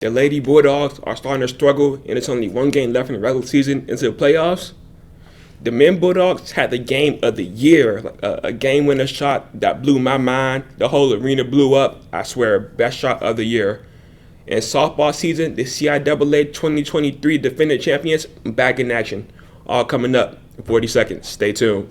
The Lady Bulldogs are starting to struggle, and it's only one game left in the regular season into the playoffs. The men Bulldogs had the game of the year, like a game winner shot that blew my mind. The whole arena blew up. I swear, best shot of the year. In softball season, the CIAA 2023 defending champions back in action. All coming up in 40 seconds. Stay tuned.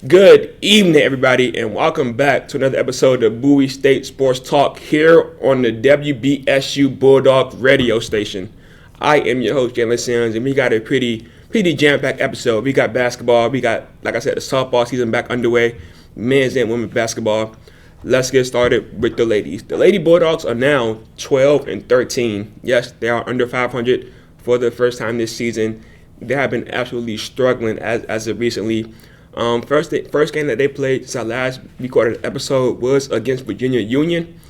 Good evening, everybody, and welcome back to another episode of Bowie State Sports Talk here on the WBSU Bulldog radio station. I am your host, Jalen Sims, and we got a pretty jam-packed episode. We got basketball. We got, like I said, the softball season back underway, men's and women's basketball. Let's get started with the ladies. The Lady Bulldogs are now 12-13. Yes, they are under 500 for the first time this season. They have been absolutely struggling as of recently. First game that they played since I last recorded an episode was against Virginia Union.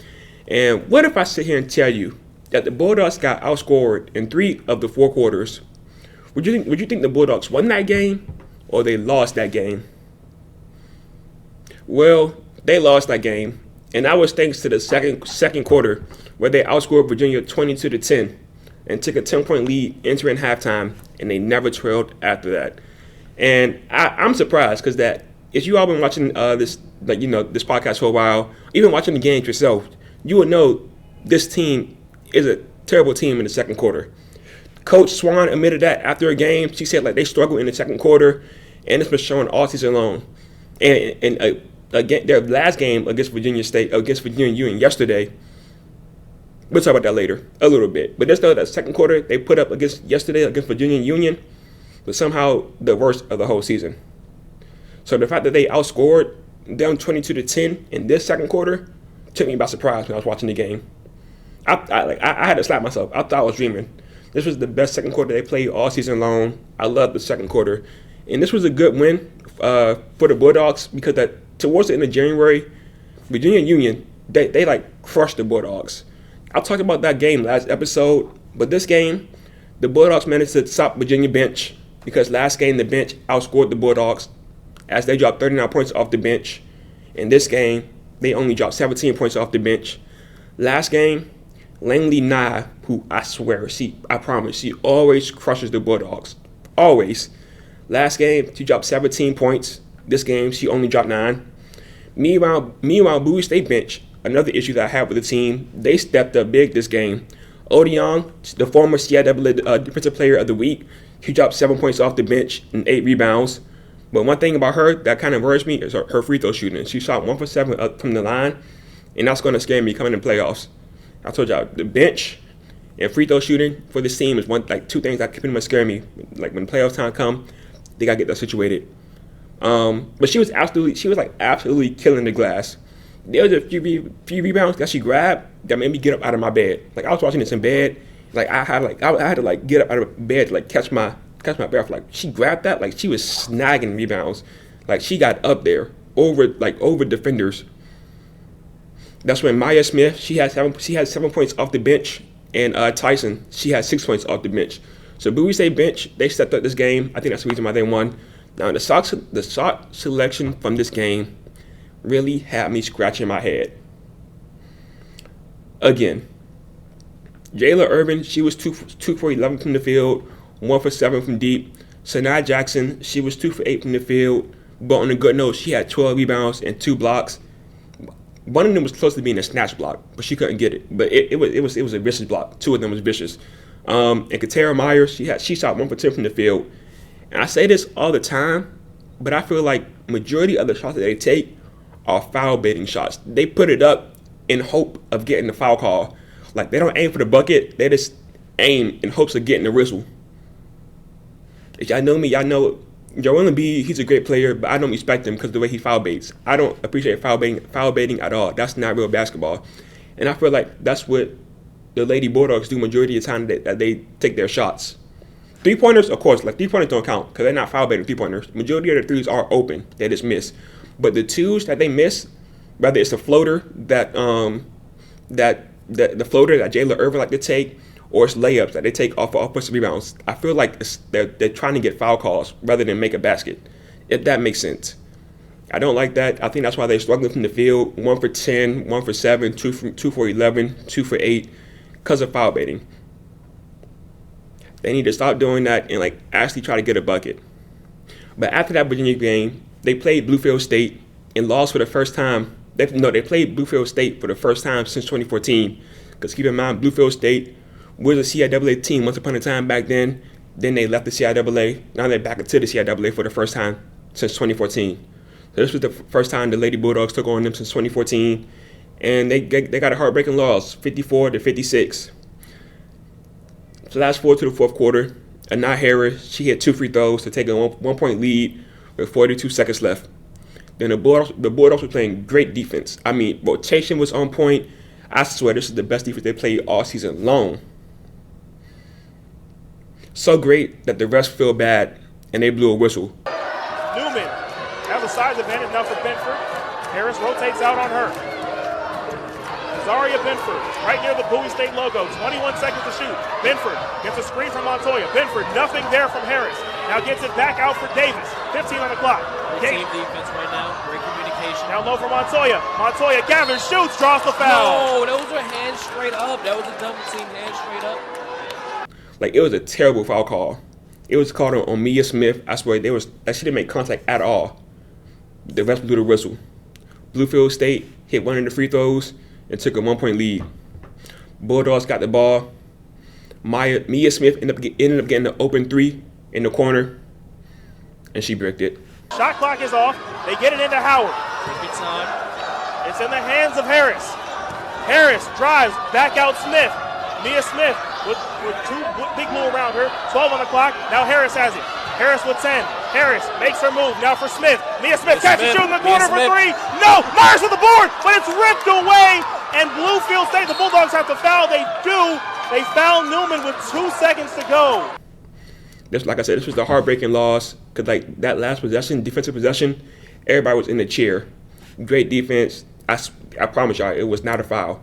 And what if I sit here and tell you that the Bulldogs got outscored in 3 of the 4 quarters? Would you think the Bulldogs won that game or they lost that game? Well, they lost that game, and that was thanks to the second quarter where they outscored Virginia 22-10 and took a 10-point lead entering halftime, and they never trailed after that. And I'm surprised because that if you all been watching this podcast for a while, even watching the games yourself, you would know this team is a terrible team in the second quarter. Coach Swan admitted that after a game. She said they struggled in the second quarter, and it's been showing all season long. And again, their last game against Virginia Union yesterday. We'll talk about that later a little bit. But just know that second quarter they put up against Virginia Union was somehow the worst of the whole season. So the fact that they outscored them 22-10 in this second quarter took me by surprise when I was watching the game. I had to slap myself. I thought I was dreaming. This was the best second quarter they played all season long. I loved the second quarter. And this was a good win for the Bulldogs because towards the end of January, Virginia Union, they crushed the Bulldogs. I talked about that game last episode, but this game, the Bulldogs managed to stop Virginia bench because last game the bench outscored the Bulldogs as they dropped 39 points off the bench. In this game, they only dropped 17 points off the bench. Last game, Langley Nye, who I promise, she always crushes the Bulldogs. Always. Last game, she dropped 17 points. This game, she only dropped 9. Meanwhile, Bowie State bench, another issue that I have with the team, they stepped up big this game. Odion, the former CIAA Defensive Player of the Week, she dropped 7 points off the bench and 8 rebounds. But one thing about her that kind of worries me is her free throw shooting. She shot 1 for 7 up from the line, and that's going to scare me coming in playoffs. I told y'all, the bench and free throw shooting for this team is two things that pretty much scare me. Like when playoff time come, they got to get that situated. But she was absolutely killing the glass. There was a few rebounds that she grabbed that made me get up out of my bed. I was watching this in bed. I had to get up out of bed to catch my breath. She grabbed that, she was snagging rebounds. She got up there over defenders. That's when Maya Smith, she had 7 points off the bench, and Tyson, she had 6 points off the bench. So Bowie State bench, they stepped up this game. I think that's the reason why they won. Now the shot selection from this game really had me scratching my head. Again, Jayla Irvin, she was 2 for 11 from the field, 1 for 7 from deep. Sanaa Jackson, she was 2 for 8 from the field, but on a good note, she had 12 rebounds and 2 blocks. One of them was close to being a snatch block, but she couldn't get it. But it was a vicious block. 2 of them was vicious. And Katara Myers, she shot 1 for 10 from the field. And I say this all the time, but I feel like majority of the shots that they take are foul baiting shots. They put it up in hope of getting the foul call. They don't aim for the bucket. They just aim in hopes of getting the whistle. If y'all know me, y'all know Joel Embiid, he's a great player, but I don't respect him because of the way he foul baits. I don't appreciate foul baiting at all. That's not real basketball. And I feel like that's what the Lady Bulldogs do majority of the time that they take their shots. Three-pointers, of course, like three-pointers don't count because they're not foul baiting three-pointers. Majority of the threes are open. They just miss. But the twos that they miss, whether it's the floater that the floater that Jayla Irvin like to take, or it's layups that they take off of offensive rebounds, I feel like they're trying to get foul calls rather than make a basket, if that makes sense. I don't like that. I think that's why they're struggling from the field. 1 for 10, 1 for 7, 2 for 11, 2 for 8, because of foul baiting. They need to stop doing that and actually try to get a bucket. But after that Virginia game, they played Bluefield State and lost for the first time. They played Bluefield State for the first time since 2014. Because keep in mind, Bluefield State was a CIAA team once upon a time back then. Then they left the CIAA. Now they're back into the CIAA for the first time since 2014. So this was the first time the Lady Bulldogs took on them since 2014. And they got a heartbreaking loss, 54-56. So last forward to the fourth quarter. Anah Harris, she hit 2 free throws to take a 1-point lead with 42 seconds left. Then the Bulldogs were playing great defense. I mean, rotation was on point. I swear this is the best defense they played all season long. So great that the refs feel bad and they blew a whistle. Newman has a size advantage now for Benford. Harris rotates out on her. Zaria Benford, right near the Bowie State logo, 21 seconds to shoot. Benford gets a screen from Montoya. Benford, nothing there from Harris. Now gets it back out for Davis. 15 on the clock. Great team defense right now. Great communication. Now low for Montoya. Montoya gathers, shoots, draws the foul. No, those were hands straight up. That was a double team, hands straight up. It was a terrible foul call. It was called on Mia Smith. I swear she didn't make contact at all. The refs blew the whistle. Bluefield State hit one of the free throws and took a 1-point lead. Bulldogs got the ball. Mia Smith ended up getting the open 3 in the corner, and she bricked it. Shot clock is off. They get it into Howard. Take your time. It's in the hands of Harris. Harris drives back out Smith. Mia Smith with 2 big blue around her. 12 on the clock. Now Harris has it. Harris with 10. Harris makes her move. Now for Smith. Mia Smith catches, shooting the corner for 3. No! Myers with the board, but it's ripped away. And Bluefield State, the Bulldogs have to foul. They do. They foul Newman with 2 seconds to go. This, like I said, this was the heartbreaking loss because that last possession, defensive possession, everybody was in the chair. Great defense. I promise y'all, it was not a foul.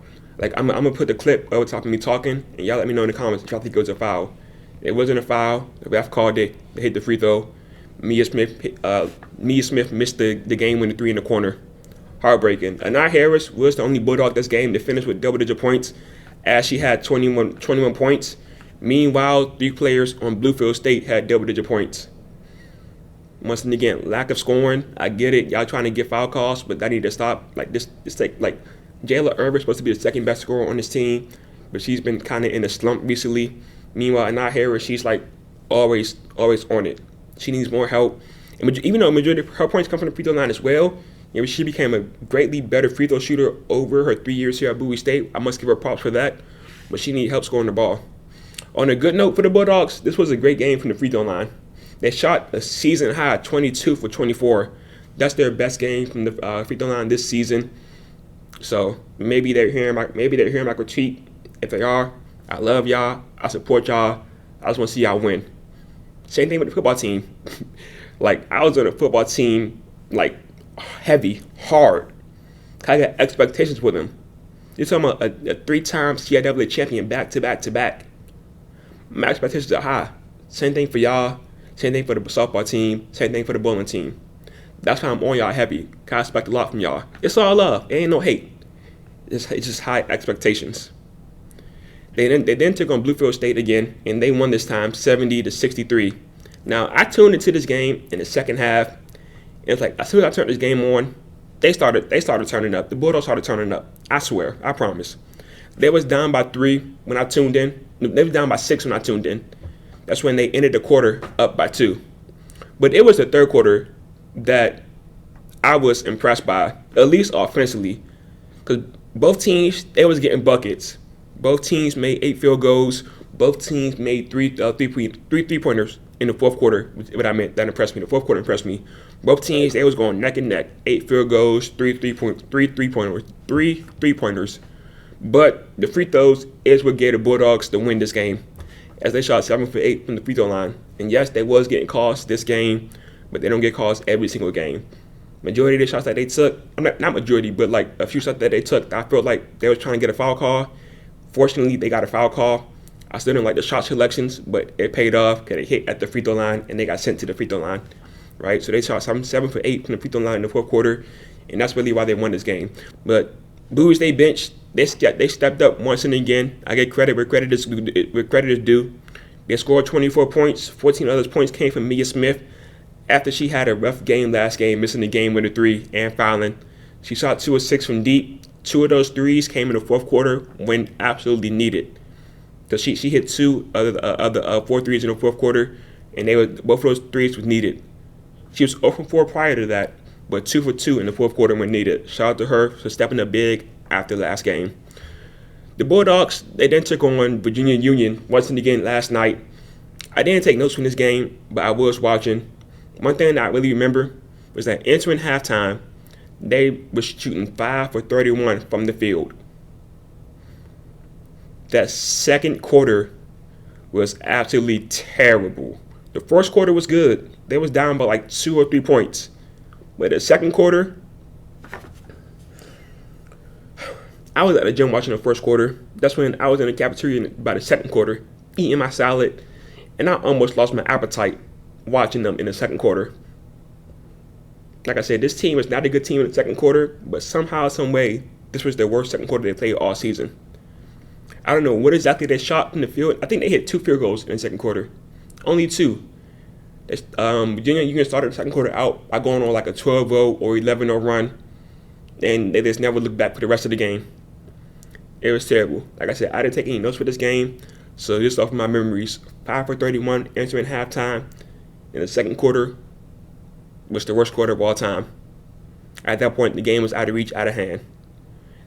I'm gonna put the clip over top of me talking, and y'all let me know in the comments if y'all think it was a foul. It wasn't a foul. The ref called it. They hit the free throw. Mia Smith missed the game-winning 3 in the corner. Heartbreaking. Anah Harris was the only Bulldog this game to finish with double-digit points, as she had 21 points. Meanwhile, 3 players on Bluefield State had double-digit points. Once again, lack of scoring. I get it. Y'all trying to get foul calls, but that need to stop. Jayla Irvin supposed to be the second best scorer on this team, but she's been kind of in a slump recently. Meanwhile, Anah Harris, she's always on it. She needs more help. And even though majority of her points come from the free throw line as well, she became a greatly better free throw shooter over her 3 years here at Bowie State. I must give her props for that, but she needs help scoring the ball. On a good note for the Bulldogs, this was a great game from the free throw line. They shot a season high 22 for 24. That's their best game from the free throw line this season. So maybe they're hearing my critique. If they are, I love y'all. I support y'all. I just want to see y'all win. Same thing with the football team. I was on a football team, heavy, hard. I got expectations for them. You're talking about a 3-time CIAA champion back to back to back. My expectations are high. Same thing for y'all. Same thing for the softball team. Same thing for the bowling team. That's why I'm on y'all heavy. I expect a lot from y'all. It's all love. It ain't no hate. It's just high expectations. They then took on Bluefield State again, and they won this time 70-63. Now, I tuned into this game in the second half, and it's as soon as I turned this game on, they started turning up. The Bulldogs started turning up. I swear. I promise. They was down by 3 when I tuned in. They was down by 6 when I tuned in. That's when they ended the quarter up by 2. But it was the third quarter that I was impressed by, at least offensively, because both teams, they was getting buckets. Both teams made 8 field goals. Both teams made three three-pointers in the fourth quarter. What I meant that impressed me. The fourth quarter impressed me. Both teams, they was going neck and neck. 8 field goals, three three pointers. But the free throws is what gave the Bulldogs to win this game, as they shot 7 for 8 from the free throw line. And yes, they was getting calls this game, but they don't get calls every single game. Majority of the shots that they took, not majority, but like a few shots that they took, I felt like they was trying to get a foul call. Fortunately, they got a foul call. I still didn't like the shot selections, but it paid off because they hit at the free throw line and they got sent to the free throw line, right? So they shot 7 for 8 from the free throw line in the fourth quarter, and that's really why they won this game. But Bowie State bench, they stepped up once and again. I get credit where credit is due. They scored 24 points. 14 other points came from Mia Smith after she had a rough game last game, missing the game with a 3 and fouling. She shot 2 of 6 from deep. 2 of those threes came in the fourth quarter when absolutely needed. So she hit 2 of the 4 threes in the fourth quarter, and both of those threes was needed. She was 0 for 4 prior to that, but 2 for 2 in the fourth quarter when needed. Shout out to her for stepping up big after last game. The Bulldogs, they then took on Virginia Union once and again last night. I didn't take notes from this game, but I was watching. One thing that I really remember was that entering halftime, they were shooting 5 for 31 from the field. That second quarter was absolutely terrible. The first quarter was good. They was down by like 2 or 3 points. But the second quarter, I was at the gym watching the first quarter. That's when I was in the cafeteria by the second quarter, eating my salad, and I almost lost my appetite watching them in the second quarter. Like I said, this team is not a good team in the second quarter, but somehow, some way, this was their worst second quarter they played all season. I don't know what exactly they shot in the field. I think they hit 2 field goals in the second quarter. Only 2. Virginia Union started the second quarter out by going on like a 12-0 or 11-0 run, and they just never looked back for the rest of the game. It was terrible. Like I said, I didn't take any notes for this game, so just off of my memories, 5 for 31 entering halftime in the second quarter was the worst quarter of all time. At that point, the game was out of reach, out of hand.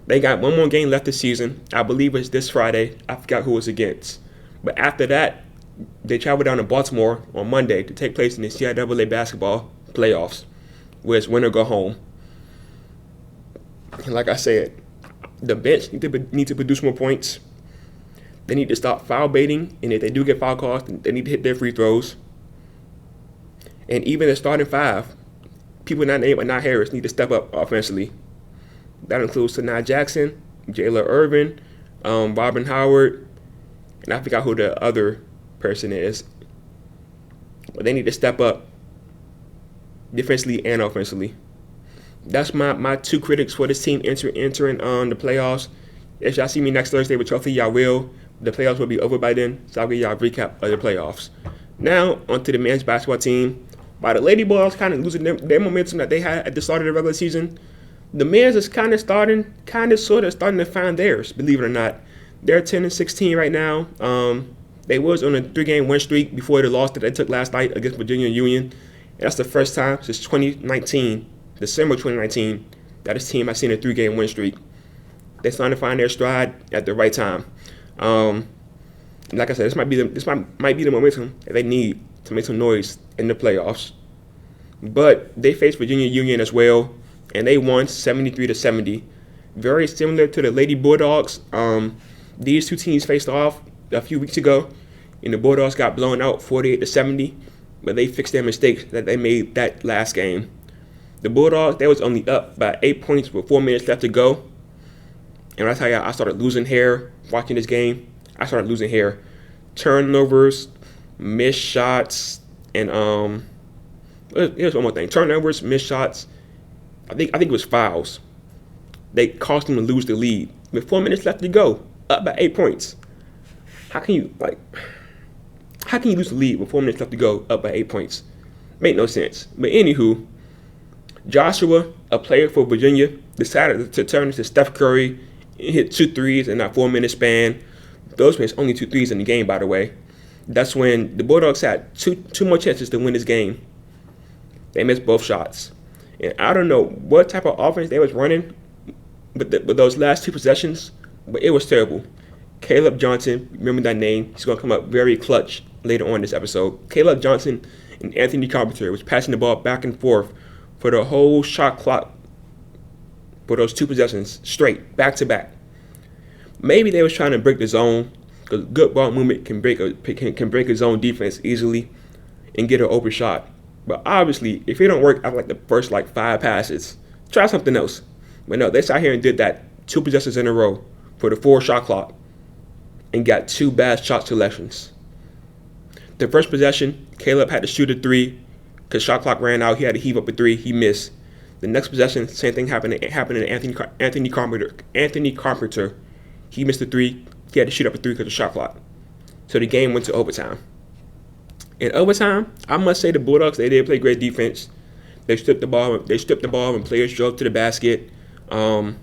They got one more game left this season. I believe it's this Friday. I forgot who it was against. But after that, they travel down to Baltimore on Monday to take place in the CIAA basketball playoffs, where it's win or go home. And like I said, the bench need to produce more points. They need to stop foul baiting, and if they do get foul calls, they need to hit their free throws. And even the starting 5, people not named but not Harris, need to step up offensively. That includes Sanaa Jackson, Jayla Irvin, Robin Howard, and I forgot who the other person is. But they need to step up defensively and offensively. That's my 2 critics for this team entering on the playoffs. If y'all see me next Thursday with Trophy, y'all will. The playoffs will be over by then, so I'll give y'all a recap of the playoffs. Now, onto the men's basketball team. While the Lady Boys kind of losing their momentum that they had at the start of the regular season, the men's is kind of starting to find theirs, believe it or not. They're 10-16 right now. They was on a 3-game win streak before the loss that they took last night against Virginia Union. And that's the first time since 2019, December 2019, that this team has seen a 3-game win streak. They're starting to find their stride at the right time. Like I said, this might be the momentum that they need to make some noise in the playoffs. But they faced Virginia Union as well, and they won 73-70. Very similar to the Lady Bulldogs. These 2 teams faced off a few weeks ago, and the Bulldogs got blown out 48-70, but they fixed their mistakes that they made that last game. The Bulldogs, they was only up by 8 points with 4 minutes left to go. And I tell you, I started losing hair watching this game. I started losing hair. Turnovers, missed shots, and here's one more thing. Turnovers, missed shots. I think it was fouls. They caused them to lose the lead with 4 minutes left to go, up by 8 points. How can you lose the lead with 4 minutes left to go, up by 8 points? Make no sense. But anywho, Joshua, a player for Virginia, decided to turn to Steph Curry and hit 2 threes in that 4-minute span. Those were his only 2 threes in the game, by the way. That's when the Bulldogs had two more chances to win this game. They missed both shots. And I don't know what type of offense they was running with those last 2 possessions, but it was terrible. Caleb Johnson, remember that name, he's going to come up very clutch later on in this episode. Caleb Johnson and Anthony Carpenter was passing the ball back and forth for the whole shot clock for those 2 possessions straight, back to back. Maybe they was trying to break the zone, because good ball movement can break a zone defense easily and get an open shot. But obviously, if it don't work after like the first 5 passes, try something else. But no, they sat here and did that 2 possessions in a row for the 4 shot clock and got 2 bad shot selections. The first possession, Caleb had to shoot a 3 because shot clock ran out. He had to heave up a 3. He missed. The next possession, same thing happened to Anthony Carpenter. He missed a 3. He had to shoot up a 3 because of shot clock. So the game went to overtime. In overtime, I must say the Bulldogs, they did play great defense. They stripped the ball when players drove to the basket. I'm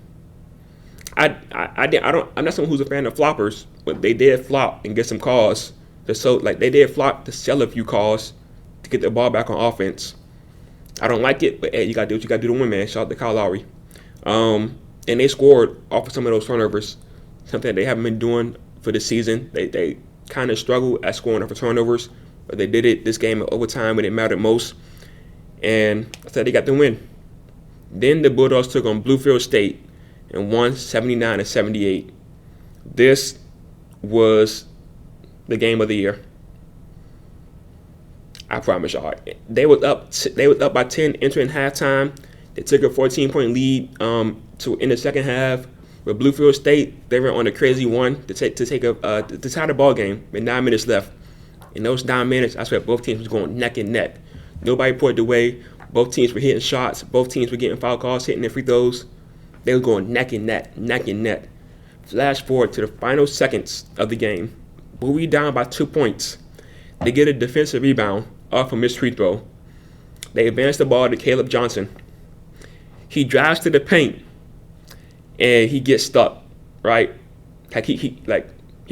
not someone who's a fan of floppers, but they did flop and get some calls. They did flop to sell a few calls to get the ball back on offense. I don't like it, but hey, you gotta do what you gotta do to win, man. Shout out to Kyle Lowry. And they scored off of some of those turnovers, something that they haven't been doing for this season. They kind of struggle at scoring off of turnovers, but they did it this game in overtime when it mattered most. And I said they got the win. Then the Bulldogs took on Bluefield State and won 79-78. This was the game of the year. I promise y'all. They was up by 10 entering halftime. They took a 14-point lead in the second half. With Bluefield State, they were on a crazy one to tie the ball game with 9 minutes left. In those 9 minutes, I swear both teams was going neck and neck. Nobody pulled away. Both teams were hitting shots. Both teams were getting foul calls, hitting their free throws. They were going neck and neck. Flash forward to the final seconds of the game. Bowie down by 2 points. They get a defensive rebound off a missed free throw. They advance the ball to Caleb Johnson. He drives to the paint, and he gets stuck. Right, he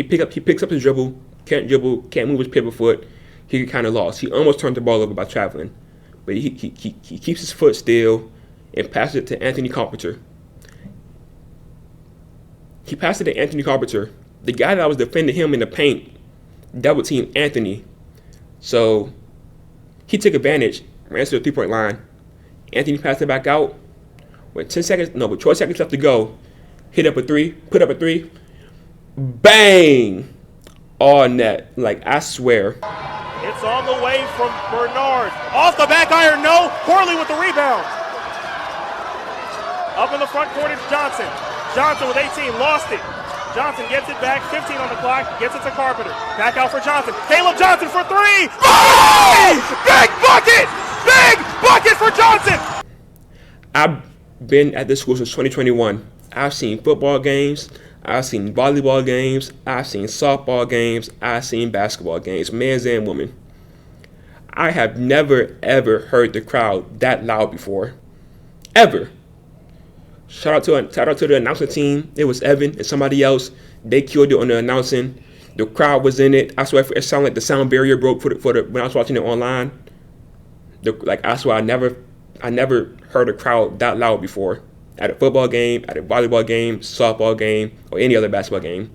picks up his dribble, can't move his pivot foot. He kind of lost. He almost turned the ball over by traveling, but he keeps his foot still and passes it to Anthony Carpenter. He passed it to Anthony Carpenter. The guy that was defending him in the paint double teamed Anthony. So he took advantage, ran to the 3-point line. Anthony passed it back out. With 12 seconds left to go, put up a 3. Bang! All net. I swear. It's on the way from Bernard. Off the back iron, no. Corley with the rebound. Up in the front court is Johnson. Johnson with 18, lost it. Johnson gets it back, 15 on the clock, gets it to Carpenter. Back out for Johnson. Caleb Johnson for 3. Oh! Big bucket! Big bucket for Johnson! I've been at this school since 2021. I've seen football games. I've seen volleyball games. I've seen softball games. I've seen basketball games, men's and women. I have never, ever heard the crowd that loud before. Ever. Shout out to the announcing team. It was Evan and somebody else. They killed it on the announcing. The crowd was in it. I swear it sounded like the sound barrier broke for the when I was watching it online. I swear I never heard a crowd that loud before. At a football game, at a volleyball game, softball game, or any other basketball game.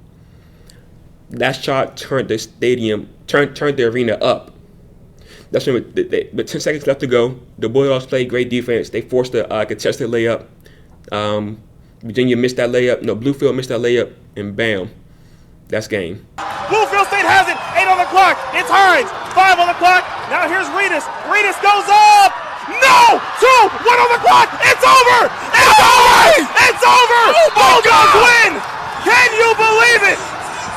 That shot turned the arena up. That's when, with 10 seconds left to go, the Bulldogs played great defense. They forced a contested layup. Virginia missed that layup. No, Bluefield missed that layup, and bam, that's game. Bluefield State has it. 8 on the clock. It's Hines. 5 on the clock. Now here's Reedus. Reedus goes up. No! 2! 1 on the clock. It's over. It's over. It's over. Bulldogs win. Can you believe it?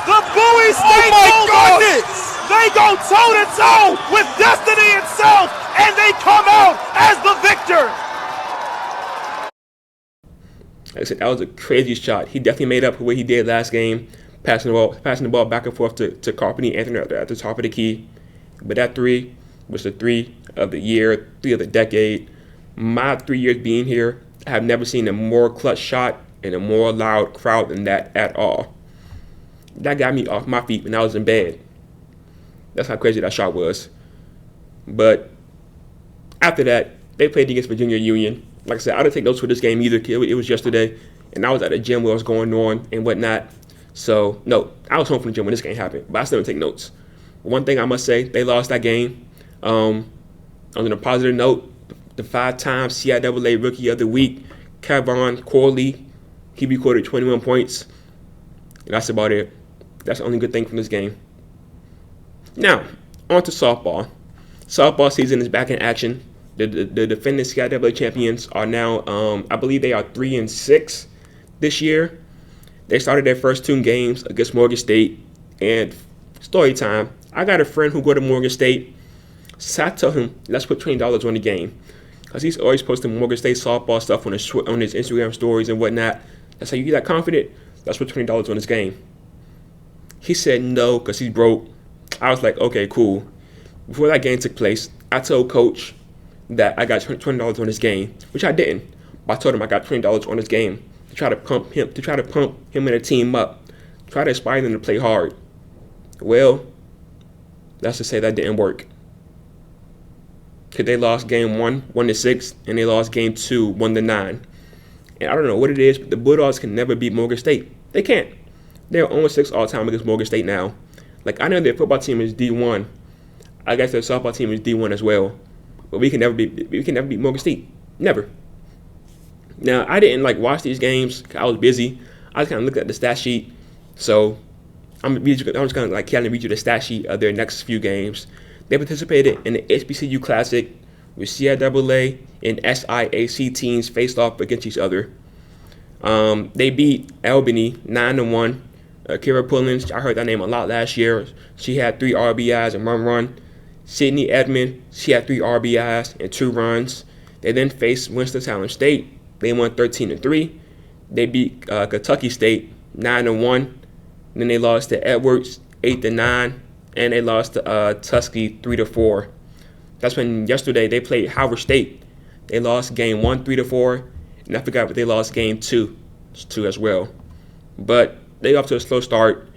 The Bowie State Bulldogs. They go toe-to-toe with destiny itself, and they come out as the victor. Like I said, that was a crazy shot. He definitely made up for what he did last game, passing the ball back and forth to Carpenter and Anthony at the top of the key. But that 3 was the 3 of the year, 3 of the decade. My 3 years being here, I have never seen a more clutch shot and a more loud crowd than that at all. That got me off my feet when I was in bed. That's how crazy that shot was. But after that, they played against Virginia Union. Like I said, I didn't take notes for this game either. It was yesterday, and I was at a gym where it was going on and whatnot. So, no, I was home from the gym when this game happened, but I still didn't take notes. One thing I must say, they lost that game. On a positive note, the 5-time CIAA Rookie of the Week, Kevon Corley, he recorded 21 points. And that's about it. That's the only good thing from this game. Now, on to softball. Softball season is back in action. The defending CIAA champions are now, I believe they are 3-6 this year. They started their first 2 games against Morgan State. And story time, I got a friend who go to Morgan State. So I told him, let's put $20 on the game. Because he's always posting Morgan State softball stuff on his Instagram stories and whatnot. I said, you that confident? Let's put $20 on this game. He said no, because he's broke. I was like, okay, cool. Before that game took place, I told Coach that I got $20 on this game, which I didn't. But I told him I got $20 on this game to try to pump him and the team up, try to inspire them to play hard. Well, let's just say that didn't work. Because they lost game 1, 1-6, and they lost game 2, 1-9. And I don't know what it is, but the Bulldogs can never beat Morgan State. They can't. They're 0-6 all time against Morgan State now. Like, I know their football team is D1. I guess their softball team is D1 as well. But we can never beat Morgan State. Never. Now, I didn't watch these games. I was busy. I just kind of looked at the stat sheet. So I'm just going to kind of read you the stat sheet of their next few games. They participated in the HBCU Classic, with CIAA and SIAC teams faced off against each other. They beat Albany 9-1. Kira Pullins, I heard that name a lot last year. She had 3 RBIs and 1 run. Sydney Edmond, she had 3 RBIs and 2 runs. They then faced Winston-Salem State. They won 13-3. They beat Kentucky State 9-1. Then they lost to Edwards 8-9, and they lost to Tuskegee 3-4. That's when yesterday they played Howard State. They lost game 1 3-4, and I forgot, but they lost game 2 as well. But they got off to a slow start.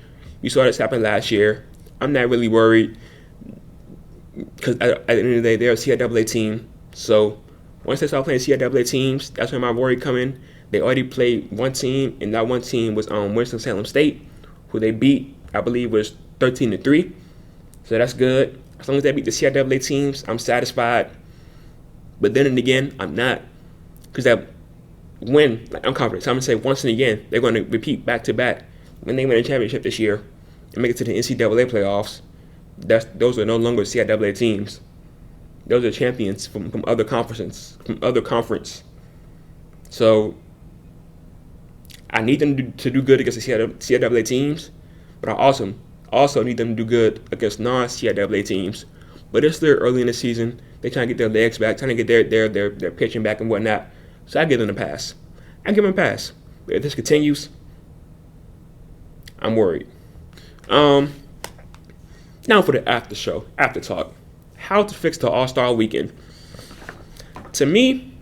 We saw this happen last year. I'm not really worried because at the end of the day, they're a CIAA team. So once they start playing CIAA teams, that's when my worry come in. They already played one team, and that one team was Winston-Salem State, who they beat, I believe, was 13-3. So that's good. As long as they beat the CIAA teams, I'm satisfied. But then and again, I'm not. Because that win, I'm confident. So I'm going to say once and again, they're going to repeat back-to-back. When they win a championship this year and make it to the NCAA playoffs, those are no longer CIAA teams. Those are champions from other conferences, from other conference. So I need them to do good against the CIAA teams, but I also need them to do good against non-CIAA teams. But it's still early in the season. They're trying to get their legs back, trying to get their pitching back and whatnot. So I give them a pass. I give them a pass. But if this continues, I'm worried. Now for the after talk. How to fix the All-Star weekend. To me,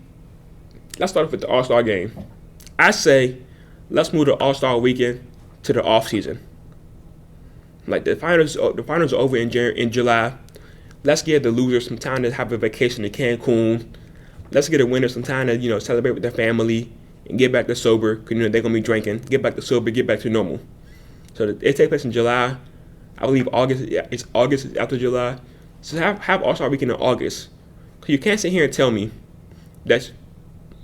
let's start off with the All-Star game. I say, let's move the All-Star weekend to the off-season. Like the finals are over in July. Let's give the losers some time to have a vacation to Cancun. Let's get the winners some time to celebrate with their family and get back to sober because they're gonna be drinking. Get back to sober, get back to normal. So it takes place in July. I believe August. Yeah, it's August after July. So have All-Star weekend in August. Cause you can't sit here and tell me that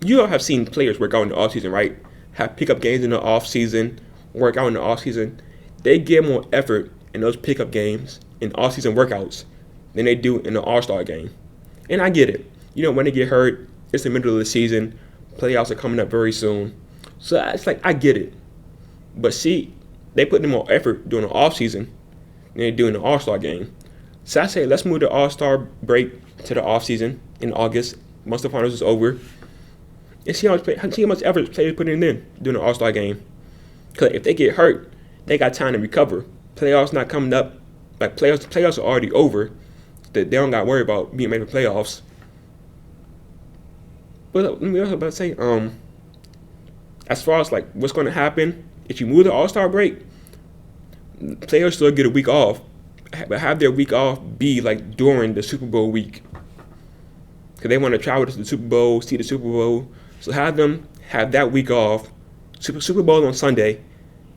you all have seen players work out in the off season, right? Have pickup games in the off season, work out in the off season. They give more effort in those pickup games in off season workouts than they do in the All-Star game. And I get it. When they get hurt, it's the middle of the season. Playoffs are coming up very soon. So it's like, I get it. But see, they put in more effort during the off season than they do in the All-Star game. So I say, let's move the All-Star break to the off season in August, once the finals is over, and see how much effort players put in during the All-Star game. Because if they get hurt, they got time to recover. Playoffs not coming up. Like playoffs are already over. They don't got to worry about being made for playoffs. But let me also about to say, as far as what's going to happen if you move the All-Star break, players still get a week off, but have their week off be during the Super Bowl week, because they want to travel to the Super Bowl, see the Super Bowl. So have them have that week off, Super Bowl on Sunday,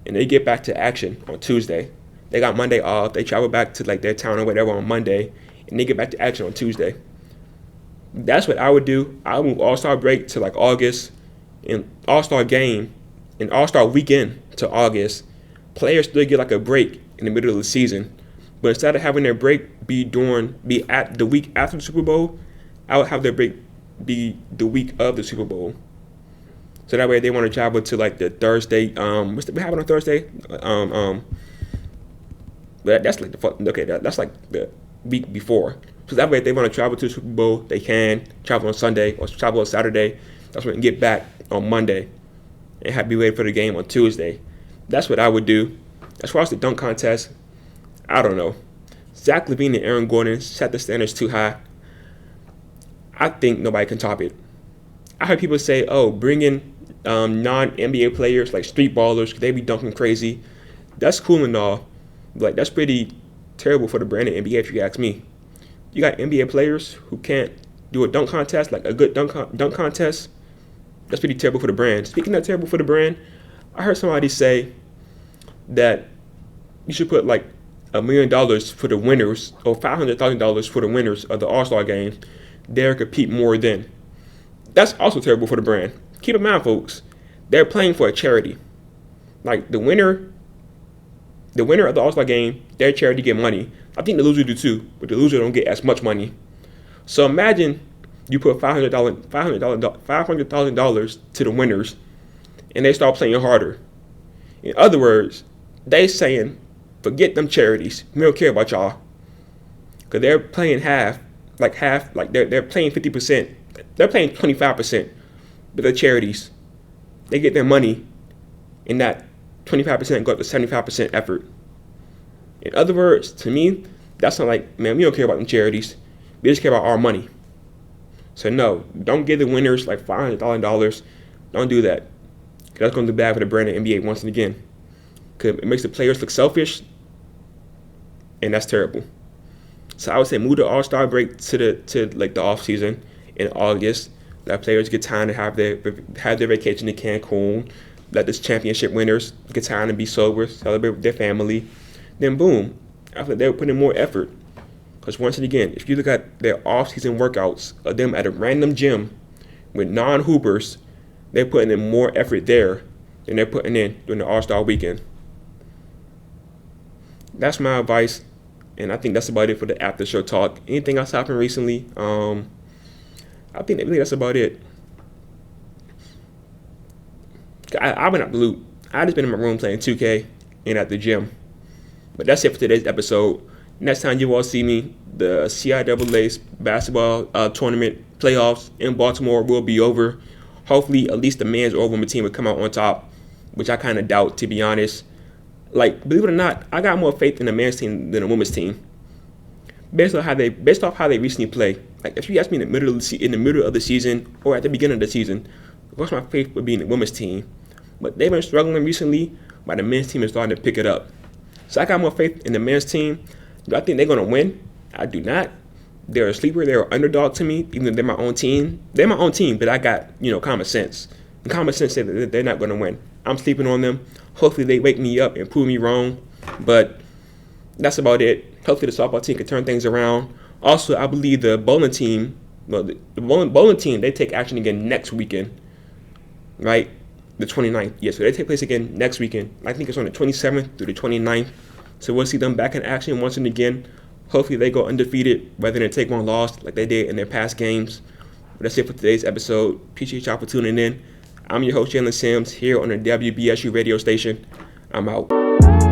and they get back to action on Tuesday. They got Monday off. They travel back to like their town or whatever on Monday, and they get back to action on Tuesday. That's what I would do. I would move All-Star break to like August, and All-Star game and All-Star weekend to August. Players still get like a break in the middle of the season, but instead of having their break be at the week after the Super Bowl, I would have their break be the week of the Super Bowl. So that way, they want to travel to like the Thursday. What's happening on Thursday? But that's like that's like the week before. So that way, if they want to travel to the Super Bowl, they can travel on Sunday or travel on Saturday. That's when they get back on Monday and be ready for the game on Tuesday. That's what I would do. As far as the dunk contest, I don't know. Zach LaVine and Aaron Gordon set the standards too high. I think nobody can top it. I heard people say, "Oh, bring in non-NBA players like street ballers. They be dunking crazy." That's cool and all, but like that's pretty terrible for the brand of NBA, if you ask me. You got NBA players who can't do a dunk contest, like a good dunk contest. That's pretty terrible for the brand. Speaking of terrible for the brand, I heard somebody say that you should put like $1 million for the winners or $500,000 for the winners of the All-Star game. They'll compete more than. That's also terrible for the brand. Keep in mind, folks, they're playing for a charity. Like the winner of the All-Star game, their charity get money. I think the loser do too, but the loser don't get as much money. So imagine you put $500,000 to the winners, and they start playing harder. In other words, they saying, forget them charities. We don't care about y'all, because they're playing half. Like they're playing 50%. They're playing 25%, but the charities, they get their money, and that 25% go up to 75% effort. In other words, to me, that's not like, man, we don't care about them charities. We just care about our money. So no, don't give the winners like $500,000. Don't do that. Because that's going to do bad for the brand of NBA once and again. Because it makes the players look selfish, and that's terrible. So I would say move the All-Star break to the off season in August. Let players get time to have their vacation in Cancun. Let the championship winners get time to be sober, celebrate with their family. Then boom, after they'll put in more effort. Because once and again, if you look at their off-season workouts of them at a random gym with non-hoopers, they're putting in more effort there than they're putting in during the All-Star weekend. That's my advice, and I think that's about it for the after show talk. Anything else happened recently? I think really that's about it. I've been out the loop. I just been in my room playing 2K and at the gym. But that's it for today's episode. Next time you all see me, the CIAA basketball tournament playoffs in Baltimore will be over. Hopefully, at least the men's or women's team will come out on top, which I kind of doubt, to be honest. Like, believe it or not, I got more faith in the men's team than the women's team. Based off how they recently play. Like, if you ask me in the middle of the season or at the beginning of the season, of course my faith would be in the women's team. But they've been struggling recently, but the men's team is starting to pick it up. So I got more faith in the men's team. Do I think they're going to win? I do not. They're a sleeper. They're an underdog to me, even though they're my own team. They're my own team, but I got, common sense. And common sense says that they're not going to win. I'm sleeping on them. Hopefully they wake me up and prove me wrong. But that's about it. Hopefully the softball team can turn things around. Also, I believe the bowling team, the bowling team, they take action again next weekend, right? The 29th. Yeah, so they take place again next weekend. I think it's on the 27th through the 29th. So we'll see them back in action once and again. Hopefully they go undefeated rather than take one loss like they did in their past games. But that's it for today's episode. Appreciate y'all for tuning in. I'm your host, Jalen Sims, here on the WBSU radio station. I'm out.